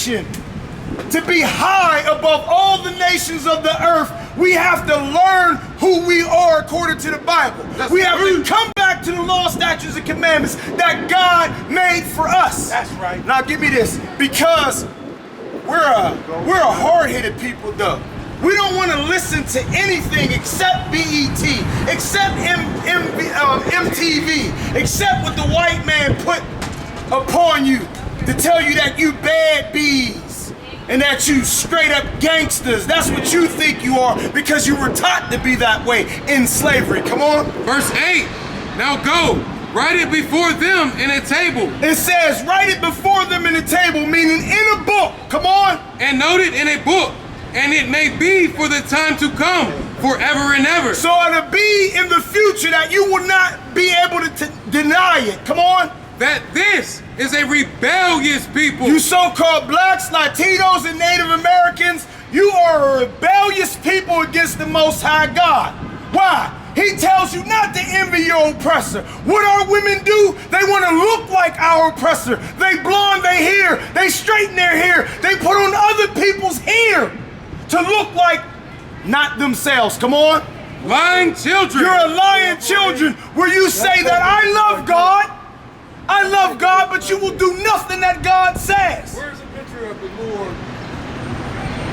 position to be high above all the nations of the earth, we have to learn who we are according to the Bible. We have to come back to the law, statutes, and commandments that God made for us. That's right. Now give me this, because we're a hard-headed people, though. We don't want to listen to anything except BET, except MTV, except what the white man put upon you to tell you that you bad bees and that you straight up gangsters. That's what you think you are because you were taught to be that way in slavery. Come on. Verse 8, now go, write it before them in a table. It says, write it before them in a table, meaning in a book. Come on. And note it in a book. And it may be for the time to come, forever and ever. So it'll be in the future that you will not be able to deny it. Come on. That this is a rebellious people. You so-called blacks, Latinos, and Native Americans, you are a rebellious people against the Most High God. Why? He tells you not to envy your oppressor. What our women do, they want to look like our oppressor. They blonde their hair, they straighten their hair, they put on other people's hair to look like not themselves. Come on. Lying children. You're a lying children where you say that I love God, but you will do nothing that God says. Where's the picture of the Lord?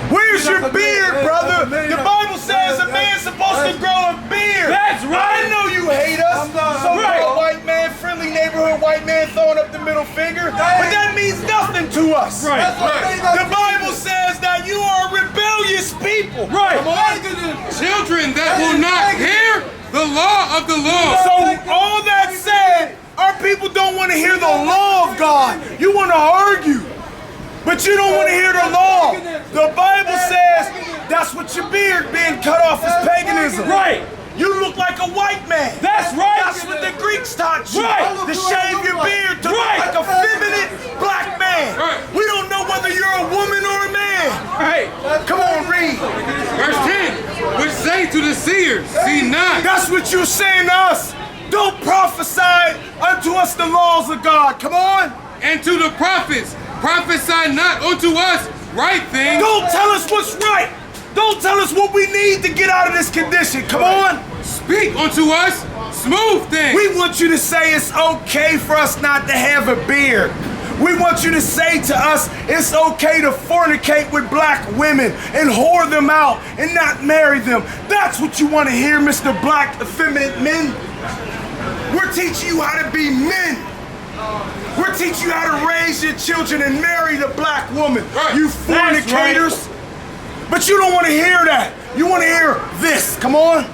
Where's your beard, brother? The Bible says a man's supposed to grow a beard. That's right. I know you hate us. So-called white man, friendly neighborhood white man throwing up the middle finger. But that means nothing to us. Right. The Bible says that you are rebellious people. Right. Come on. Children that will not hear the law of the Lord. So all that said, our people don't want to hear the law of God. You want to argue, but you don't want to hear the law. The Bible says that's what your beard being cut off is paganism. Right. You look like a white man. That's right. That's what the Greeks taught you. Right. To shave your beard to look like a feminine black man. Right. We don't know whether you're a woman or a man. Right. Come on, read. Verse 10, which say to the seers, see not. That's what you're saying to us. Don't prophesy unto us the laws of God. Come on. And to the prophets, prophesy not unto us right things. Don't tell us what's right. Don't tell us what we need to get out of this condition. Come on. Speak unto us smooth things. We want you to say it's okay for us not to have a beard. We want you to say to us it's okay to fornicate with black women and whore them out and not marry them. That's what you want to hear, Mr. Black Effeminate Men. We're teaching you how to be men. We're teaching you how to raise your children and marry the black woman. Right. You fornicators. But you don't want to hear that. You want to hear this. Come on.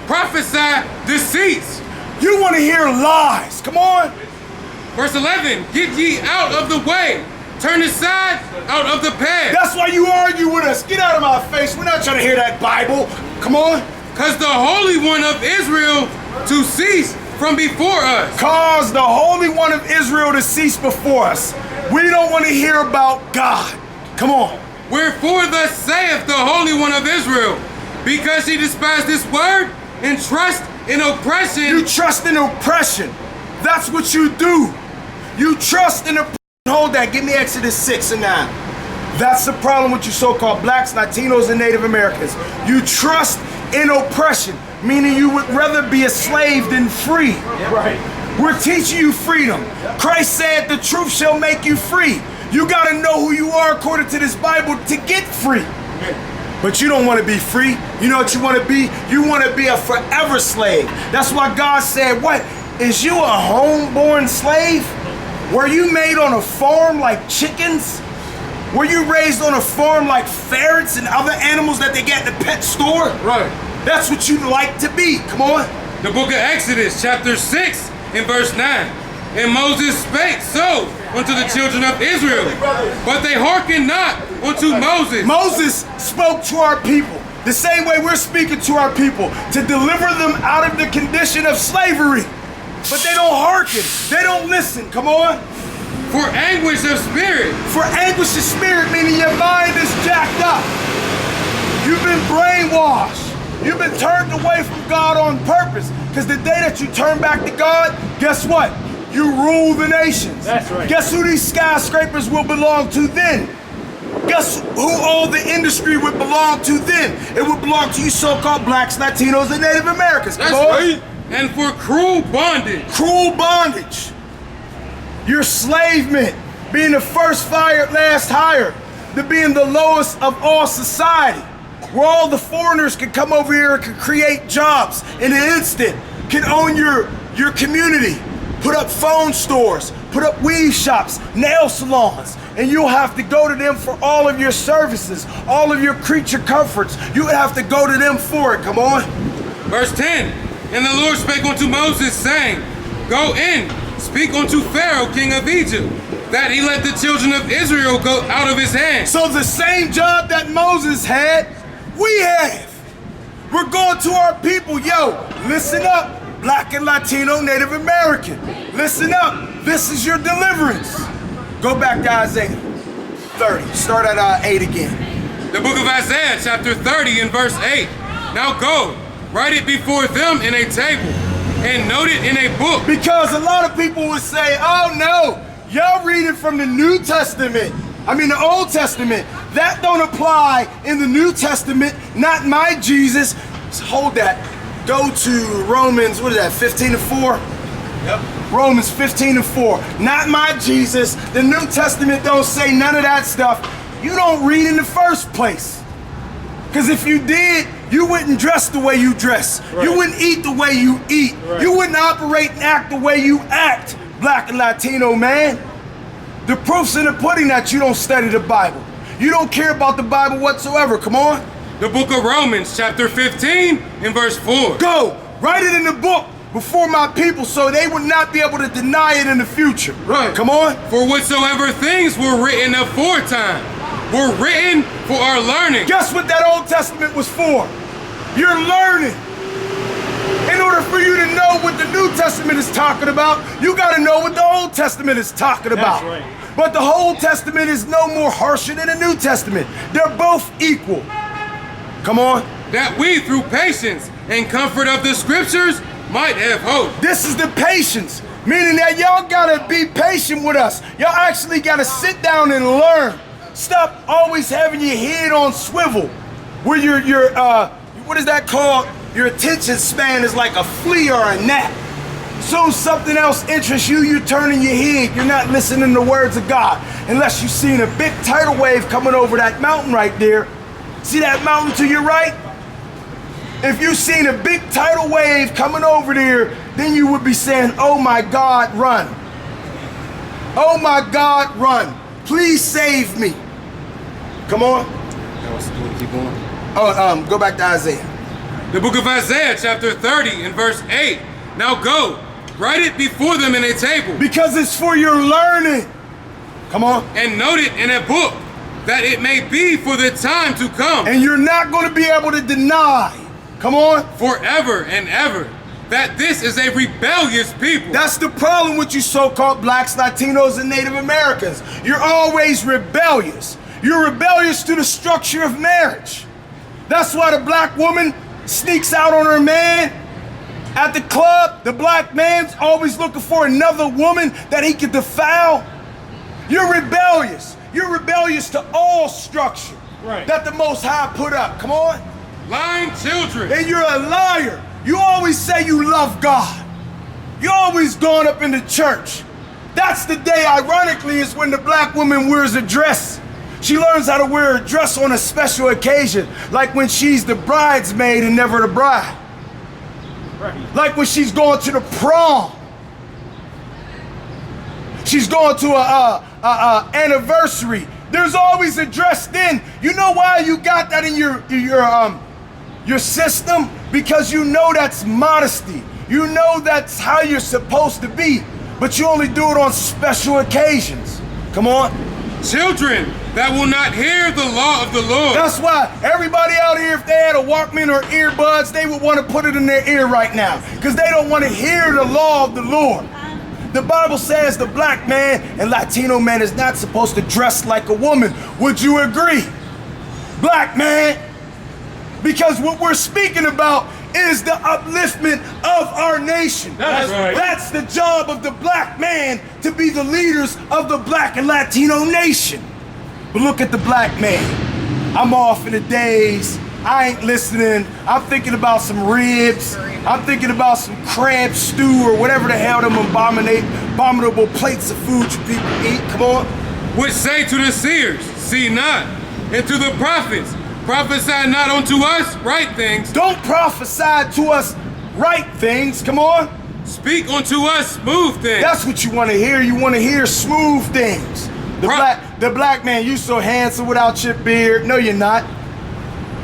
Prophesy deceits. You want to hear lies. Come on. Verse 11, get ye out of the way. Turn aside out of the path. That's why you argue with us. Get out of my face. We're not trying to hear that Bible. Come on. Cause the Holy One of Israel to cease from before us. Cause the Holy One of Israel to cease before us. We don't want to hear about God. Come on. Wherefore thus saith the Holy One of Israel, because he despised this word and trust in oppression. You trust in oppression. That's what you do. You trust in oppression. Hold that. Give me Exodus 6 and 9. That's the problem with you so-called blacks, Latinos, and Native Americans. You trust in oppression, meaning you would rather be a slave than free. Right. We're teaching you freedom. Christ said the truth shall make you free. You got to know who you are according to this Bible to get free. But you don't want to be free. You know what you want to be? You want to be a forever slave. That's why God said, what? Is you a homeborn slave? Were you made on a farm like chickens? Were you raised on a farm like ferrets and other animals that they get in the pet store? Right. That's what you'd like to be. Come on. The book of Exodus, chapter 6, and verse 9. And Moses spake so unto the children of Israel, but they hearkened not unto Moses. Moses spoke to our people the same way we're speaking to our people, to deliver them out of the condition of slavery. But they don't hearken. They don't listen. Come on. For anguish of spirit. For anguish of spirit, meaning your mind is jacked up. You've been brainwashed. You've been turned away from God on purpose. Because the day that you turn back to God, guess what? you rule the nations. That's right. Guess who these skyscrapers will belong to then? Guess who all the industry would belong to then? It would belong to you so-called blacks, Latinos, and Native Americans. That's Come on. right. And for cruel bondage. Cruel bondage. Your enslavement, being the first fired, last hired, to being the lowest of all society, where all the foreigners can come over here and can create jobs in an instant, can own your community, put up phone stores, put up weave shops, nail salons, and you'll have to go to them for all of your services, all of your creature comforts. You would have to go to them for it. Come on. Verse 10. And the Lord spake unto Moses, saying, Go in, speak unto Pharaoh, king of Egypt, that he let the children of Israel go out of his hand. So the same job that Moses had, we have. We're going to our people. Yo, listen up, black and Latino, Native American. Listen up. This is your deliverance. Go back to Isaiah 30. Start at 8 again. The book of Isaiah, chapter 30 and verse 8. Now go, write it before them in a table, and note it in a book. Because a lot of people would say, oh no, y'all read it from the New Testament. I mean the Old Testament. That don't apply in the New Testament, not my Jesus. So hold that. Go to Romans, what is that, 15:4? Yep. Romans 15:4. Not my Jesus. The New Testament don't say none of that stuff. You don't read in the first place. Because if you did, you wouldn't dress the way you dress. Right. You wouldn't eat the way you eat. Right. You wouldn't operate and act the way you act, black and Latino man. The proof's in the pudding that you don't study the Bible. You don't care about the Bible whatsoever. Come on. The book of Romans, chapter 15 and verse 4. Go, write it in the book before my people so they would not be able to deny it in the future. Right. Come on. For whatsoever things were written aforetime were written for our learning. Guess what that Old Testament was for? You're learning. In order for you to know what the New Testament is talking about, you got to know what the Old Testament is talking about. That's right. But the Old Testament is no more harsher than the New Testament. They're both equal. Come on. That we, through patience and comfort of the scriptures, might have hope. This is the patience, meaning that y'all gotta be patient with us. Y'all actually gotta sit down and learn. Stop always having your head on swivel, where your what is that called? Your attention span is like a flea or a gnat. Soon something else interests you, you're turning your head. You're not listening to the words of God, unless you've seen a big tidal wave coming over that mountain right there. See that mountain to your right? If you've seen a big tidal wave coming over there, then you would be saying, oh my God, run. Oh my God, run. Please save me. Come on. Keep going. Oh, go back to Isaiah. The book of Isaiah, chapter 30 and verse 8. Now go, write it before them in a table. Because it's for your learning. Come on. And note it in a book, that it may be for the time to come. And you're not going to be able to deny. Come on. Forever and ever, that this is a rebellious people. That's the problem with you so-called blacks, Latinos, and Native Americans. You're always rebellious. You're rebellious to the structure of marriage. That's why the black woman sneaks out on her man at the club. The black man's always looking for another woman that he can defile. You're rebellious. You're rebellious to all structure that the Most High put up. Come on. Lying children. And you're a liar. You always say you love God. You always going up in the church. That's the day, ironically, is when the black woman wears a dress. She learns how to wear a dress on a special occasion, like when she's the bridesmaid and never the bride. Right. Like when she's going to the prom. She's going to a anniversary. There's always a dress then. You know why you got that in your system? Because you know that's modesty. You know that's how you're supposed to be, but you only do it on special occasions. Come on. Children that will not hear the law of the Lord. That's why everybody out here, if they had a Walkman or earbuds, they would want to put it in their ear right now, because they don't want to hear the law of the Lord. The Bible says the black man and Latino man is not supposed to dress like a woman. Would you agree? Black man. Because what we're speaking about is the upliftment of our nation. That's right. That's the job of the black man, to be the leaders of the black and Latino nation. But look at the black man. I'm off in the days. I ain't listening. I'm thinking about some ribs. I'm thinking about some crab stew or whatever the hell them abominable plates of food you people eat. Come on. Which say to the seers, see not, and to the prophets, prophesy not unto us right things. Don't prophesy to us right things. Come on. Speak unto us smooth things. That's what you want to hear. You want to hear smooth things. The black man, you so handsome without your beard. No, you're not.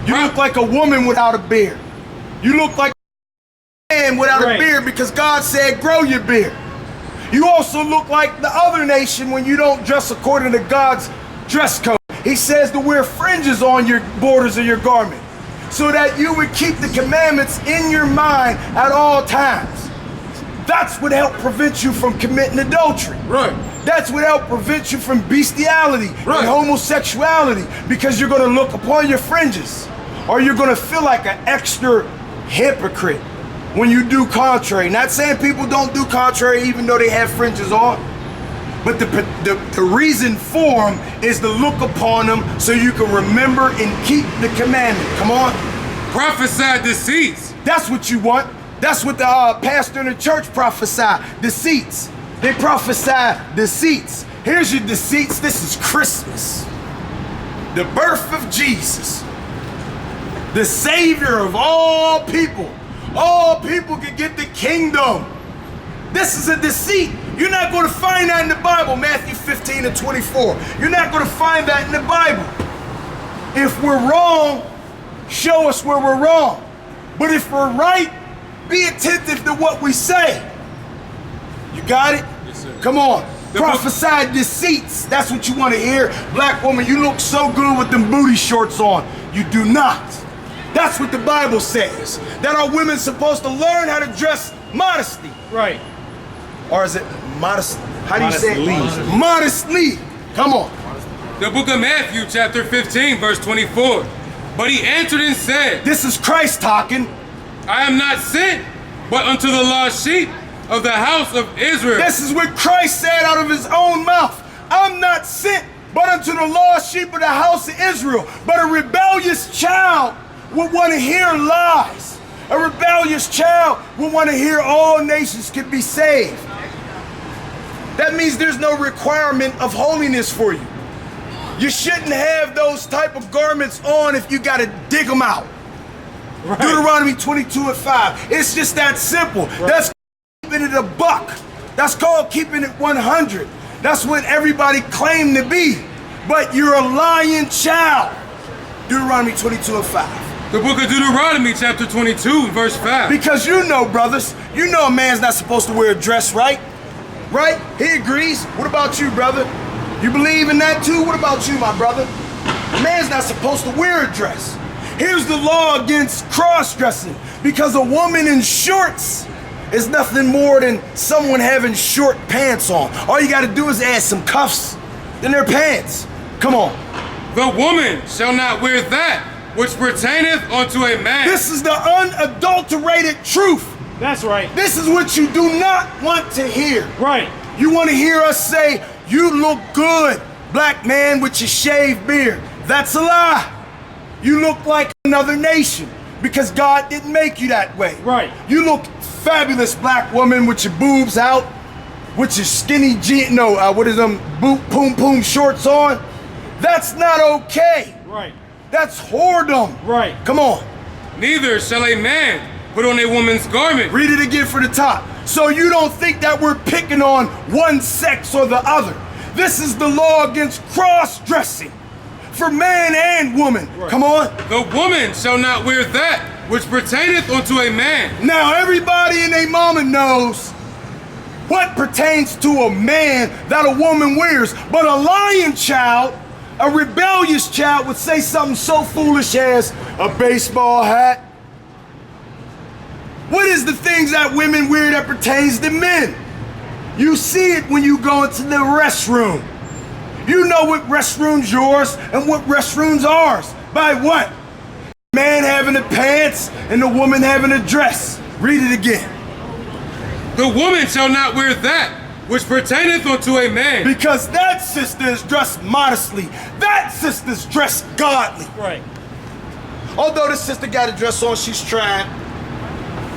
You look like a woman without a beard. You look like a man without a beard because God said grow your beard. You also look like the other nation when you don't dress according to God's dress code. He says to wear fringes on your borders of your garment so that you would keep the commandments in your mind at all times. That's what helped prevent you from committing adultery. Right. That's what helped prevent you from bestiality and homosexuality, because you're going to look upon your fringes, or you're going to feel like an extra hypocrite when you do contrary. Not saying people don't do contrary even though they have fringes on, but the reason for them is to look upon them so you can remember and keep the commandment. Come on. Prophesy deceits. That's what you want. That's what the pastor in the church prophesy, deceits. They prophesy deceits. Here's your deceits. This is Christmas. The birth of Jesus, the Savior of all people. All people can get the kingdom. This is a deceit. You're not going to find that in the Bible, Matthew 15 and 24. You're not going to find that in the Bible. If we're wrong, show us where we're wrong. But if we're right, be attentive to what we say. You got it? Yes, sir. Come on. Prophesy deceits. That's what you want to hear. Black woman, you look so good with them booty shorts on. You do not. That's what the Bible says. That our women's supposed to learn how to dress modesty. Right. Or is it modest? How do you say it? Modestly. Come on. The book of Matthew, chapter 15, verse 24. But he answered and said, This is Christ talking. I am not sent, but unto the lost sheep of the house of Israel. This is what Christ said out of his own mouth. I'm not sent, but unto the lost sheep of the house of Israel. But a rebellious child would want to hear lies. A rebellious child would want to hear all nations can be saved. That means there's no requirement of holiness for you. You shouldn't have those type of garments on if you got to dig them out. Right. Deuteronomy 22 and 5. It's just that simple. Right. That's keeping it a buck. That's called keeping it 100. That's what everybody claimed to be. But you're a lying child. Deuteronomy 22 and 5. The book of Deuteronomy, chapter 22, verse 5. Because you know, brothers, you know a man's not supposed to wear a dress, right? Right? He agrees. What about you, brother? You believe in that too? What about you, my brother? A man's not supposed to wear a dress. Here's the law against cross-dressing. Because a woman in shorts is nothing more than someone having short pants on. All you got to do is add some cuffs in their pants. Come on. The woman shall not wear that which pertaineth unto a man. This is the unadulterated truth. That's right. This is what you do not want to hear. Right. You want to hear us say, you look good, black man with your shaved beard. That's a lie. You look like another nation because God didn't make you that way. Right. You look fabulous, black woman, with your boobs out, with your skinny what is them poom shorts on. That's not okay. Right. That's whoredom. Right. Come on. Neither shall a man put on a woman's garment. Read it again for the top. So you don't think that we're picking on one sex or the other. This is the law against cross-dressing for man and woman. Right. Come on. The woman shall not wear that which pertaineth unto a man. Now everybody and their mama knows what pertains to a man that a woman wears. But a lying child, a rebellious child, would say something so foolish as a baseball hat. What is the things that women wear that pertains to men? You see it when you go into the restroom. You know what restroom's yours and what restroom's ours. By what? man having the pants and the woman having the dress. Read it again. The woman shall not wear that which pertaineth unto a man. Because that sister is dressed modestly. That sister's dressed godly. Right. Although this sister got a dress on, she's trying.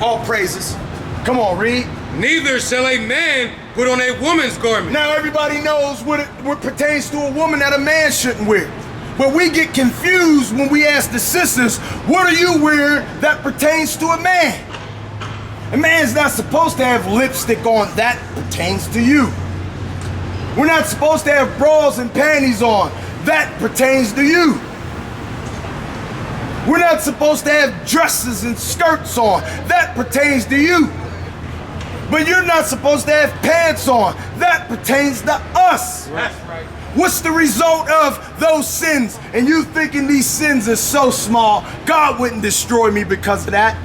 All praises. Come on, read. Neither shall a man put on a woman's garment. Now everybody knows what pertains to a woman that a man shouldn't wear. But we get confused when we ask the sisters, what are you wearing that pertains to a man? A man's not supposed to have lipstick on. That pertains to you. We're not supposed to have bras and panties on. That pertains to you. We're not supposed to have dresses and skirts on. That pertains to you. But you're not supposed to have pants on. That pertains to us. That's right. What's the result of those sins? And you thinking these sins are so small, God wouldn't destroy me because of that.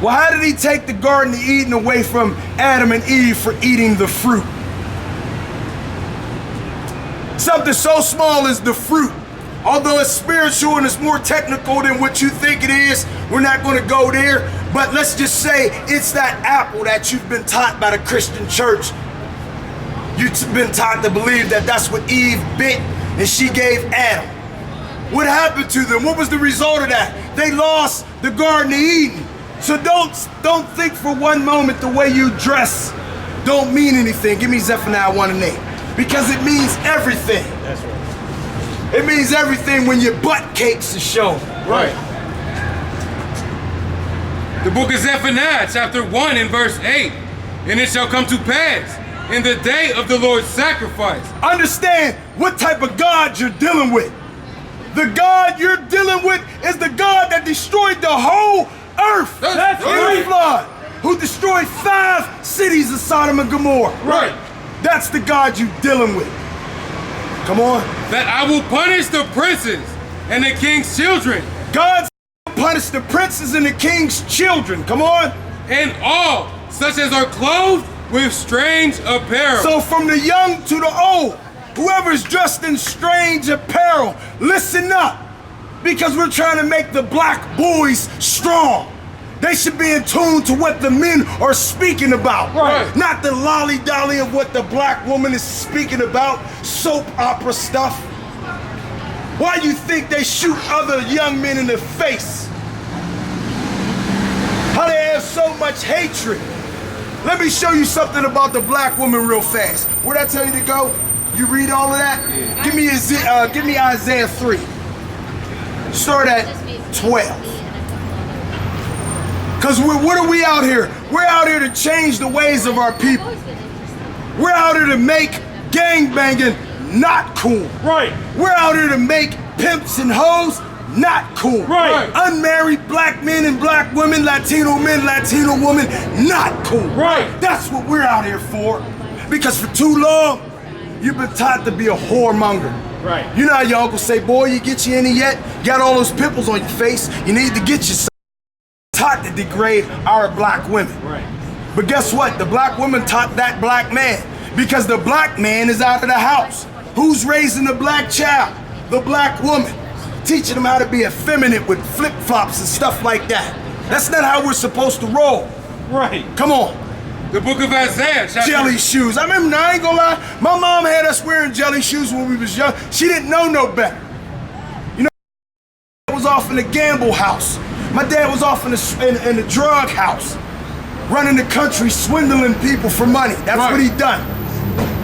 Well, how did he take the Garden of Eden away from Adam and Eve for eating the fruit? Something so small as the fruit. Although it's spiritual and it's more technical than what you think it is, we're not going to go there. But let's just say it's that apple that you've been taught by the Christian church. You've been taught to believe that that's what Eve bit and she gave Adam. What happened to them? What was the result of that? They lost the Garden of Eden. So don't think for one moment the way you dress don't mean anything. Give me Zephaniah 1 and 8. Because it means everything. That's right. It means everything when your butt cakes are shown. Right. The book of Zephaniah, chapter 1 and verse 8. And it shall come to pass in the day of the Lord's sacrifice. Understand what type of God you're dealing with. The God you're dealing with is the God that destroyed the whole earth. That's in right. the flood. Who destroyed 5 cities of Sodom and Gomorrah. Right. That's the God you're dealing with. Come on. That I will punish the princes and the king's children. God punished the princes and the king's children. Come on. And all such as are clothed with strange apparel. So from the young to the old, whoever's dressed in strange apparel, listen up. Because we're trying to make the black boys strong. They should be in tune to what the men are speaking about. Right. Not the lolly-dolly of what the black woman is speaking about, soap opera stuff. Why you think they shoot other young men in the face? How they have so much hatred. Let me show you something about the black woman real fast. Where'd I tell you to go? You read all of that? Yeah. Give me Isaiah 3. Start at 12. Because what are we out here? We're out here to change the ways of our people. We're out here to make gangbanging not cool. Right. We're out here to make pimps and hoes not cool. Right. Unmarried black men and black women, Latino men, Latino women, not cool. Right. That's what we're out here for. Because for too long, you've been taught to be a whoremonger. Right. You know how your uncle say, boy, you get you any yet? Got all those pimples on your face. You need to get you some. Taught to degrade our black women. Right. But guess what? The black woman taught that black man. Because the black man is out of the house. Who's raising the black child? The black woman. Teaching them how to be effeminate with flip-flops and stuff like that. That's not how we're supposed to roll. Right. Come on. The book of Isaiah, chapter... Jelly shoes. I remember, I ain't gonna lie, my mom had us wearing jelly shoes when we was young. She didn't know no better. You know, I was off in the gamble house. My dad was off in the drug house, running the country, swindling people for money. That's Right. what he done.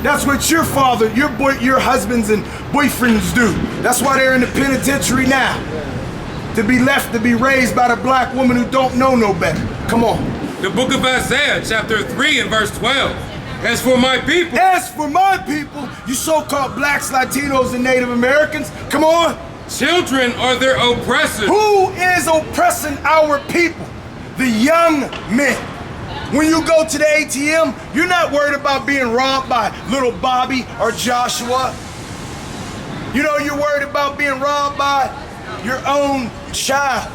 That's what your father, your husbands and boyfriends do. That's why they're in the penitentiary now. To be left to be raised by the black woman who don't know no better. Come on. The book of Isaiah, chapter 3 and verse 12. As for my people... As for my people, you so-called blacks, Latinos, and Native Americans, come on. Children are their oppressors. Who is oppressing our people? The young men. When you go to the ATM, you're not worried about being robbed by little Bobby or Joshua. You know, you're worried about being robbed by your own child.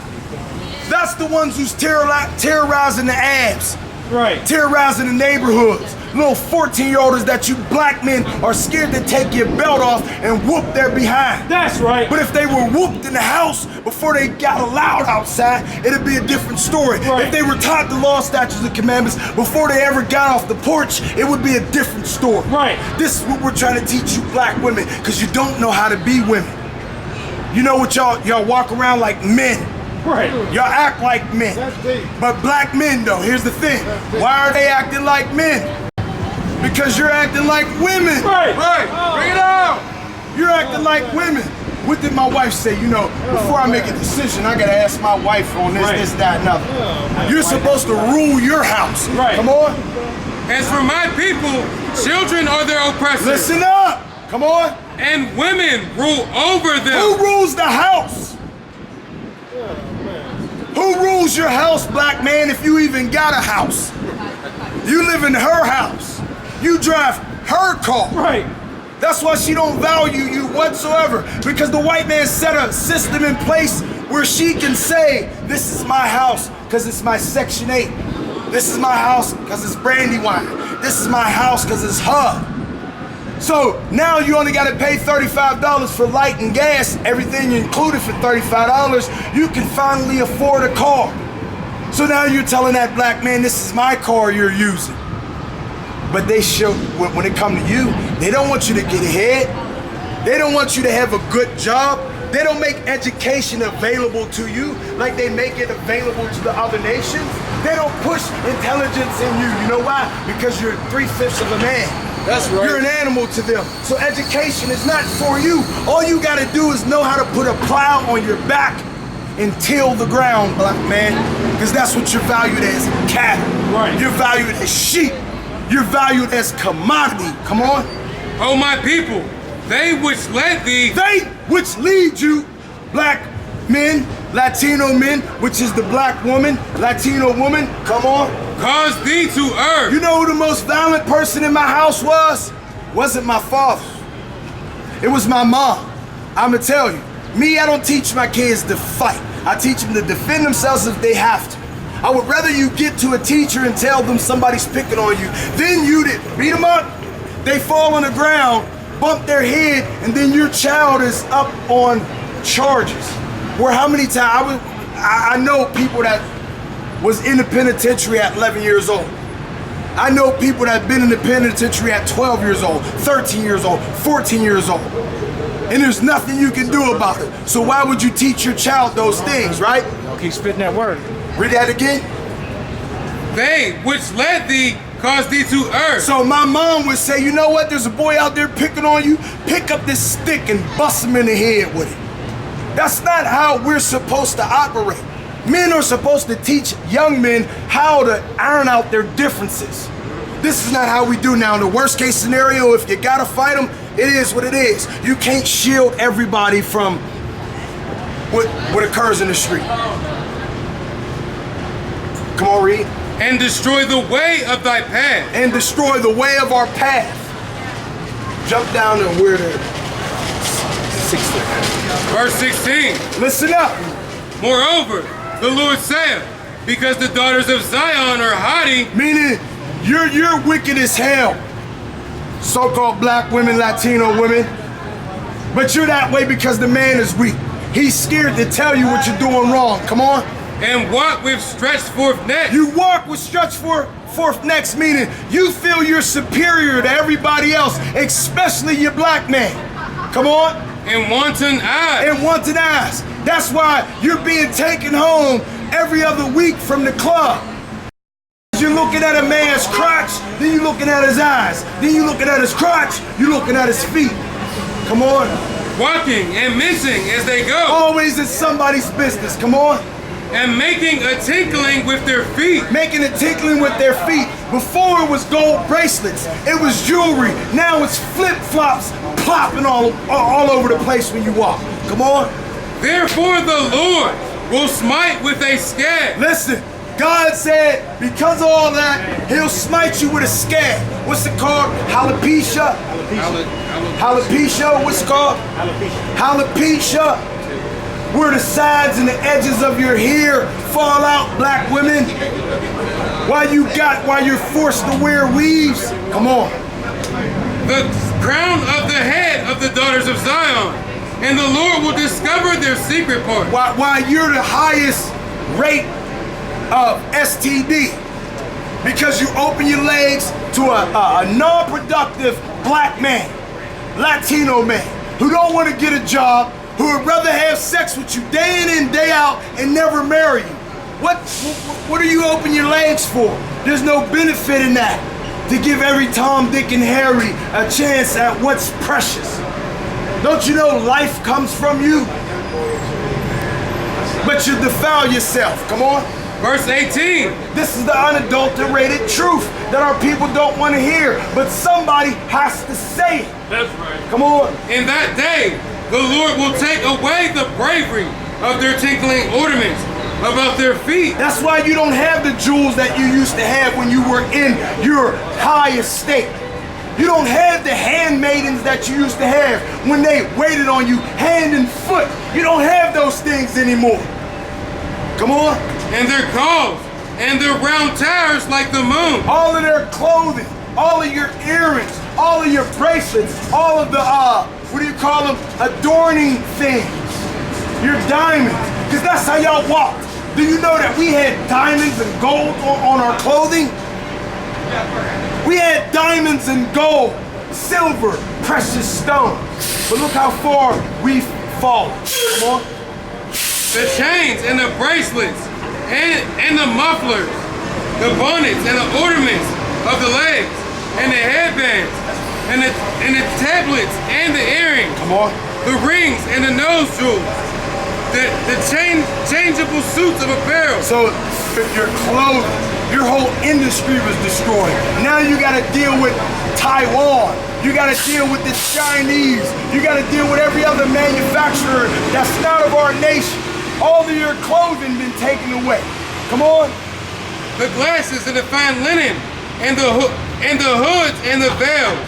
That's the ones who's terrorizing the abs, Right. terrorizing the neighborhoods, little 14-year-olds that you black men are scared to take your belt off and whoop their behind. That's right. But if they were whooped in the house before they got allowed outside, it'd be a different story. Right. If they were taught the law, statutes, and commandments before they ever got off the porch, it would be a different story. Right. This is what we're trying to teach you black women, because you don't know how to be women. You know what y'all walk around like men. Right. Y'all act like men. That's deep. But black men though, here's the thing. Why are they acting like men? Because you're acting like women. Right. Right. Bring it out. You're acting like women. What did my wife say? You know, before I make a decision, I gotta ask my wife on this, Right. this, that, and other. You're supposed to rule your house. Right. Come on. As for my people, children are their oppressors. Listen up. Come on. And women rule over them. Who rules the house? Who rules your house, black man, if you even got a house? You live in her house. You drive her car. Right. That's why she don't value you whatsoever, because the white man set a system in place where she can say, this is my house because it's my Section 8. This is my house because it's Brandywine. This is my house because it's her. So now you only got to pay $35 for light and gas, everything included for $35. You can finally afford a car. So now you're telling that black man, this is my car you're using. But they show, when it comes to you, they don't want you to get ahead. They don't want you to have a good job. They don't make education available to you like they make it available to the other nations. They don't push intelligence in you. You know why? Because you're 3/5 of a man. That's right. You're an animal to them. So education is not for you. All you gotta do is know how to put a plow on your back and till the ground, black man. Because that's what you're valued as, cattle. Right. You're valued as sheep. You're valued as commodity. Come on. O my people, they which led thee, They which lead you, black men, Latino men, which is the black woman, Latino woman, come on. caused thee to err. You know who the most violent person in my house was? Wasn't my father. It was my mom. I'ma tell you. Me, I don't teach my kids to fight. I teach them to defend themselves if they have to. I would rather you get to a teacher and tell them somebody's picking on you than you to beat them up. They fall on the ground, bump their head, and then your child is up on charges. Where how many times, I know people that was in the penitentiary at 11 years old. I know people that have been in the penitentiary at 12 years old, 13 years old, 14 years old. And there's nothing you can do about it. So why would you teach your child those things, right? Y'all keep spitting that word. Read that again. They which led thee caused thee to err. So my mom would say, you know what, there's a boy out there picking on you, pick up this stick and bust him in the head with it. That's not how we're supposed to operate. Men are supposed to teach young men how to iron out their differences. This is not how we do now. In the worst case scenario, if you gotta fight them, it is what it is. You can't shield everybody from what occurs in the street. Come on, read. And destroy the way of thy path. And destroy the way of our path. Jump down to where the 16. Verse 16. Listen up. Moreover, the Lord saith, because the daughters of Zion are haughty, Meaning, you're wicked as hell. So-called black women, Latino women. But you're that way because the man is weak. He's scared to tell you what you're doing wrong. Come on. and walk with stretched forth necks. You walk with stretched forth necks, meaning you feel you're superior to everybody else, especially your black man. Come on. And wanton eyes. And wanton eyes. That's why you're being taken home every other week from the club. You're looking at a man's crotch, then you're looking at his eyes. Then you're looking at his crotch, you're looking at his feet. Come on. Walking and mincing as they go. Always in somebody's business. Come on. And making a tinkling with their feet. Making a tinkling with their feet. Before it was gold bracelets, it was jewelry. Now it's flip-flops plopping all over the place when you walk. Come on. Therefore the Lord will smite with a scab. Listen, God said because of all that, he'll smite you with a scab. What's it called? Alopecia? Alopecia, what's it called? Alopecia. where the sides and the edges of your hair fall out, black women? Why you're forced to wear weaves? Come on. The crown of the head of the daughters of Zion, and the Lord will discover their secret part. Why you're the highest rate of STD? Because you open your legs to a non-productive black man, Latino man, who don't want to get a job, who would rather have sex with you day in and day out and never marry you. What are you open your legs for? There's no benefit in that. To give every Tom, Dick, and Harry a chance at what's precious. Don't you know life comes from you? But you defile yourself. Come on. Verse 18. This is the unadulterated truth that our people don't want to hear, but somebody has to say it. That's right. Come on. In that day, the Lord will take away the bravery of their tinkling ornaments about their feet. That's why you don't have the jewels that you used to have when you were in your highest state. You don't have the handmaidens that you used to have when they waited on you hand and foot. You don't have those things anymore. Come on. And their calves, and their round towers like the moon. All of their clothing, all of your earrings, all of your bracelets, all of the, what do you call them, adorning things. Your diamonds, because that's how y'all walked. Do you know that we had diamonds and gold on our clothing? We had diamonds and gold, silver, precious stones. But look how far we've fallen. Come on. The chains and the bracelets and the mufflers, the bonnets and the ornaments of the legs, and the headbands, and the tablets and the earrings. Come on. The rings and the nose jewels, the changeable suits of apparel. So your clothing, your whole industry was destroyed. Now you got to deal with Taiwan. You got to deal with the Chinese. You got to deal with every other manufacturer that's not of our nation. All of your clothing been taken away. Come on. The glasses and the fine linen, and the hoods and the veils.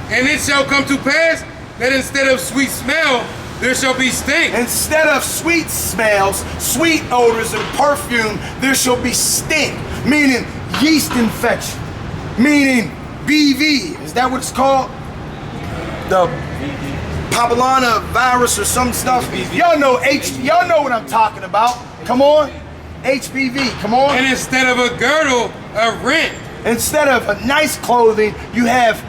And it shall come to pass that instead of sweet smell, there shall be stink. Instead of sweet smells, sweet odors, and perfume, there shall be stink, meaning yeast infection, meaning BV. Is that what it's called? The Papillona virus or some stuff. Y'all know y'all know what I'm talking about. Come on. HPV, come on. And instead of a girdle, a rent. Instead of a nice clothing, you have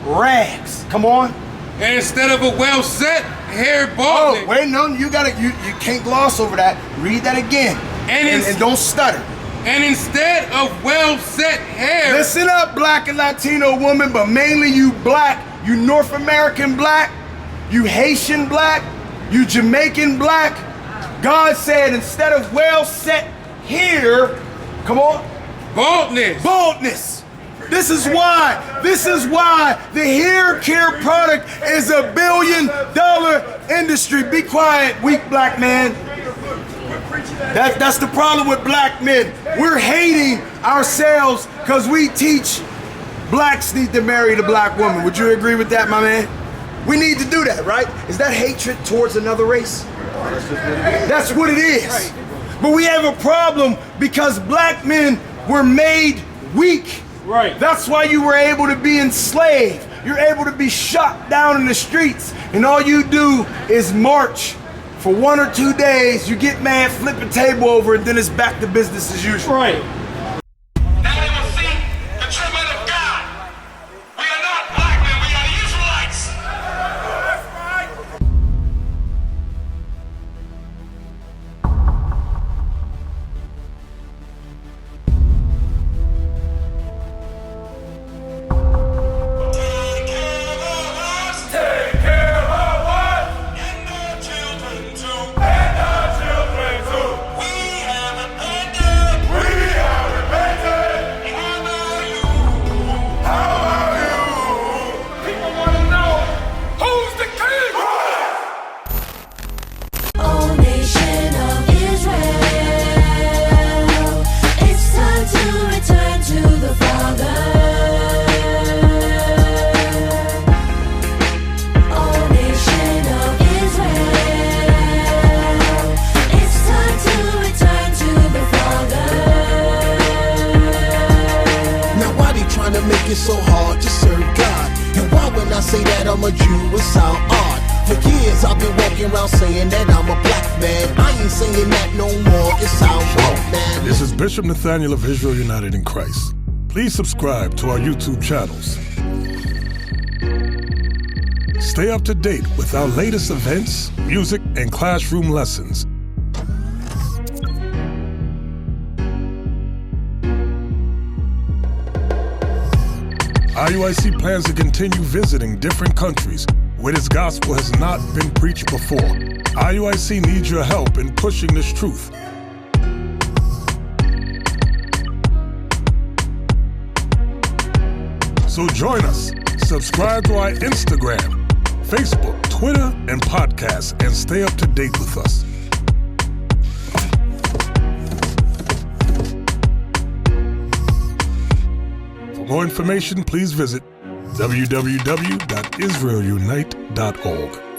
rags. Come on. And instead of a well set hair baldness. Oh, wait, no, you can't gloss over that. Read that again. And don't stutter. And instead of well set hair. Listen up, black and Latino woman, but mainly you black, you North American black, you Haitian black, you Jamaican black. God said instead of well set hair, come on. Baldness. Baldness. This is why the hair care product is $1 billion industry. Be quiet, weak black man. That's the problem with black men. We're hating ourselves because we teach blacks need to marry the black woman. Would you agree with that, my man? We need to do that, right? Is that hatred towards another race? That's what it is. But we have a problem because black men were made weak. Right. That's why you were able to be enslaved. You're able to be shot down in the streets, and all you do is march for 1 or 2 days. You get mad, flip a table over, and then it's back to business as usual. Right. Now they will see the true men of God. We are not black men, we are the Israelites. That's right. Take care of us. Take care of us. And our children too. And our children too. We have abandoned. We have it's so hard to serve God? And why when I say that I'm a Jew, it sound odd? For years I've been walking around saying that I'm a black man. I ain't saying that no more, it sound wrong, man. This is Bishop Nathaniel of Israel United in Christ. Please subscribe to our YouTube channels. Stay up to date with our latest events, music, and classroom lessons. IUIC plans to continue visiting different countries where this gospel has not been preached before. IUIC needs your help in pushing this truth. So join us. Subscribe to our Instagram, Facebook, Twitter, and podcasts, and stay up to date with us. For more information, please visit www.israelunite.org.